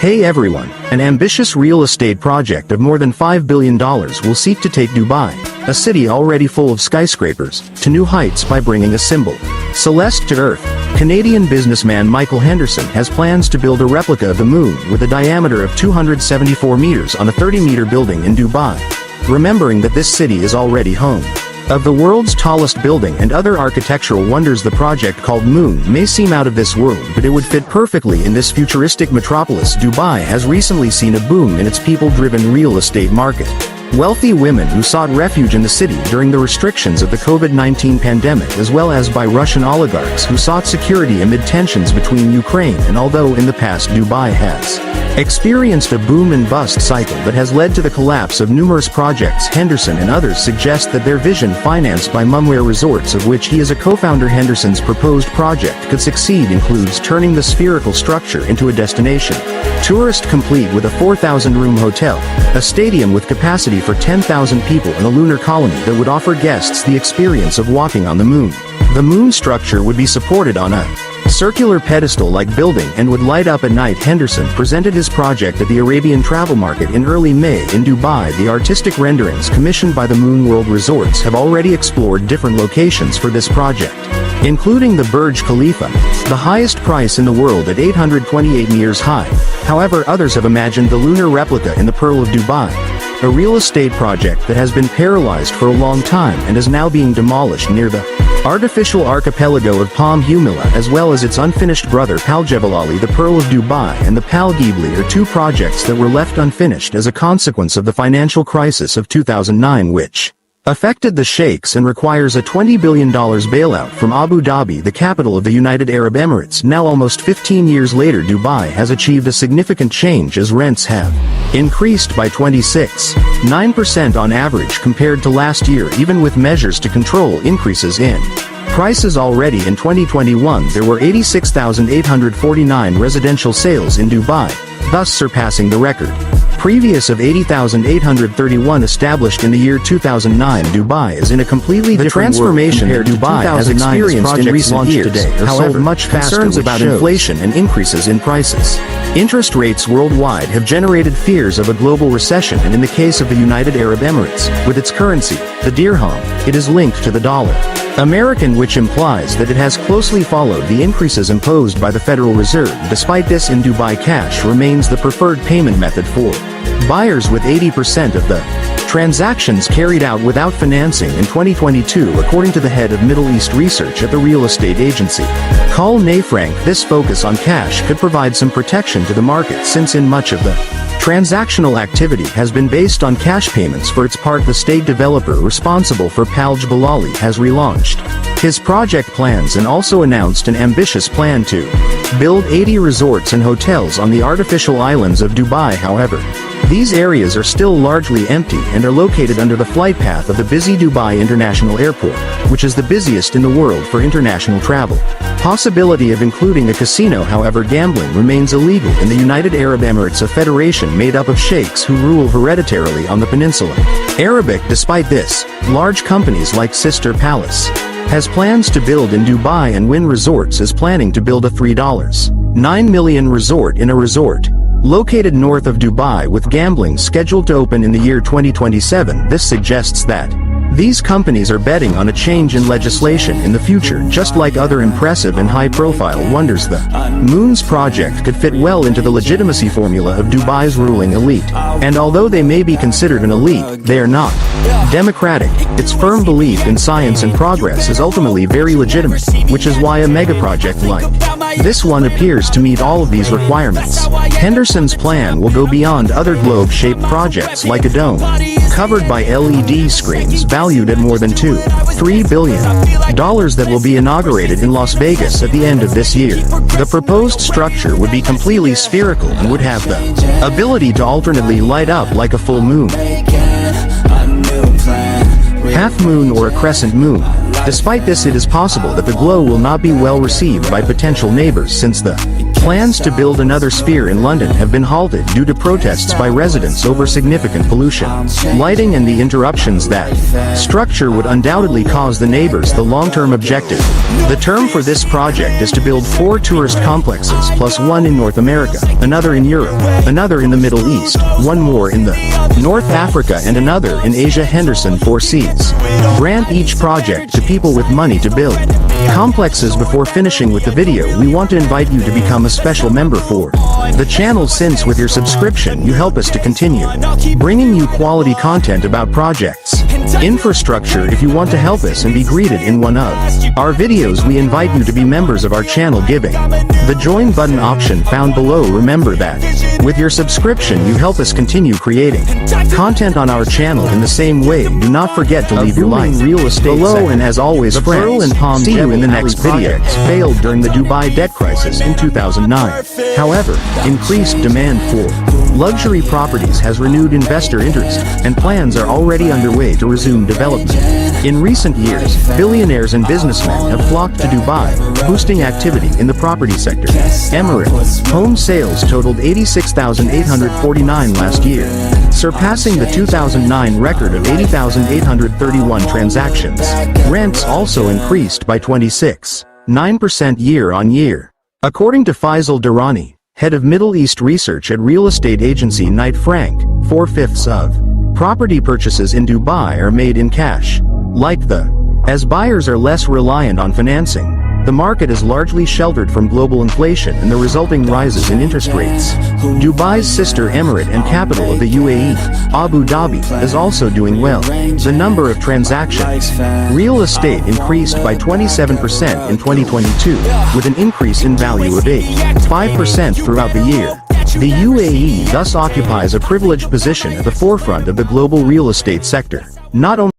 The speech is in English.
Hey everyone, an ambitious real estate project of more than $5 billion will seek to take Dubai, a city already full of skyscrapers, to new heights by bringing a symbol, Celeste to Earth. Canadian businessman Michael Henderson has plans to build a replica of the moon with a diameter of 274 meters on a 30-meter building in Dubai, remembering that this city is already home of the world's tallest building and other architectural wonders. The project called Moon may seem out of this world, but it would fit perfectly in this futuristic metropolis. Dubai has recently seen a boom in its people-driven real estate market. Wealthy women who sought refuge in the city during the restrictions of the COVID-19 pandemic, as well as by Russian oligarchs who sought security amid tensions between Ukraine and although in the past Dubai has experienced a boom and bust cycle that has led to the collapse of numerous projects. Henderson and others suggest that their vision, financed by Mumware Resorts, of which he is a co-founder, Henderson's proposed project could succeed includes turning the spherical structure into a destination tourist complete with a 4,000-room hotel, a stadium with capacity for 10,000 people, and a lunar colony that would offer guests the experience of walking on the moon. The moon structure would be supported on a circular pedestal-like building and would light up at night. Henderson presented his project at the Arabian Travel Market in early May in Dubai. The artistic renderings commissioned by the Moon World Resorts have already explored different locations for this project, including the Burj Khalifa, the highest price in the world at 828 meters high. However, others have imagined the lunar replica in the Pearl of Dubai, a real estate project that has been paralyzed for a long time and is now being demolished near the artificial archipelago of Palm Humila, as well as its unfinished brother Paljebalali. The Pearl of Dubai and the Pal Ghibli are two projects that were left unfinished as a consequence of the financial crisis of 2009, which affected the sheikhs and requires a $20 billion bailout from Abu Dhabi, the capital of the United Arab Emirates. Now, almost 15 years later, Dubai has achieved a significant change as rents have increased by 26.9% on average compared to last year, even with measures to control increases in prices. Already in 2021 there were 86,849 residential sales in Dubai, thus surpassing the record previous of 80,831 established in the year 2009. Dubai is in a completely different transformation that Dubai has experienced in recent years. Today, however, much concerns about inflation and increases in prices. Interest rates worldwide have generated fears of a global recession, and in the case of the United Arab Emirates, with its currency, the dirham, it is linked to the dollar American, which implies that it has closely followed the increases imposed by the Federal Reserve. Despite this, in Dubai, cash remains the preferred payment method for buyers, with 80% of the transactions carried out without financing in 2022, according to the head of Middle East research at the real estate agency Call Frank. This focus on cash could provide some protection to the market, since in much of the transactional activity has been based on cash payments. For its part, the state developer responsible for Paljebalali has relaunched his project plans and also announced an ambitious plan to build 80 resorts and hotels on the artificial islands of Dubai. However, these areas are still largely empty and are located under the flight path of the busy Dubai International Airport, which is the busiest in the world for international travel. Possibility of including a casino. However, gambling remains illegal in the United Arab Emirates, a federation made up of sheikhs who rule hereditarily on the peninsula Arabic. Despite this, large companies like Sister Palace has plans to build in Dubai, and Wynn Resorts is planning to build a $3.9 million resort in a resort located north of Dubai, with gambling scheduled to open in the year 2027. This suggests that these companies are betting on a change in legislation in the future. Just like other impressive and high-profile wonders, the Moon's project could fit well into the legitimacy formula of Dubai's ruling elite. And although they may be considered an elite, they are not democratic. Its firm belief in science and progress is ultimately very legitimate, which is why a megaproject like this one appears to meet all of these requirements. Henderson's plan will go beyond other globe-shaped projects like a dome covered by LED screens valued at more than $3 billion that will be inaugurated in Las Vegas at the end of this year. The proposed structure would be completely spherical and would have the ability to alternately light up like a full moon, half moon, or a crescent moon. Despite this, it is possible that the glow will not be well received by potential neighbors, since the Plans to build another sphere in London have been halted due to protests by residents over significant pollution, lighting and the interruptions that structure would undoubtedly cause the neighbors the long-term objective. The term for this project is to build 4 tourist complexes plus 1 in North America, another in Europe, another in the Middle East, 1 more in the North Africa and another in Asia. Henderson foresees grant each project to people with money to build complexes. Before finishing with the video, we want to invite you to become a special member for the channel, since with your subscription you help us to continue bringing you quality content about projects, infrastructure. If you want to help us and be greeted in one of our videos, we invite you to be members of our channel giving the join button option found below. Remember that with your subscription you help us continue creating content on our channel in the same way. Do not forget to leave your like real estate below, and as always, the friends, Pearl and Palm see you in the next video. Failed during the Dubai debt crisis in 2009. However, increased demand for luxury properties has renewed investor interest, and plans are already underway to resume development. In recent years, billionaires and businessmen have flocked to Dubai, boosting activity in the property sector. Emirates home sales totaled 86,849 last year, surpassing the 2009 record of 80,831 transactions. Rents also increased by 26.9% year-on-year. According to Faisal Durrani, head of Middle East research at real estate agency Knight Frank, 4/5 of property purchases in Dubai are made in cash. As buyers are less reliant on financing, the market is largely sheltered from global inflation and the resulting rises in interest rates. Dubai's sister emirate and capital of the UAE, Abu Dhabi, is also doing well. The number of transactions real estate increased by 27% in 2022, with an increase in value of 5% throughout the year. The UAE thus occupies a privileged position at the forefront of the global real estate sector. Not only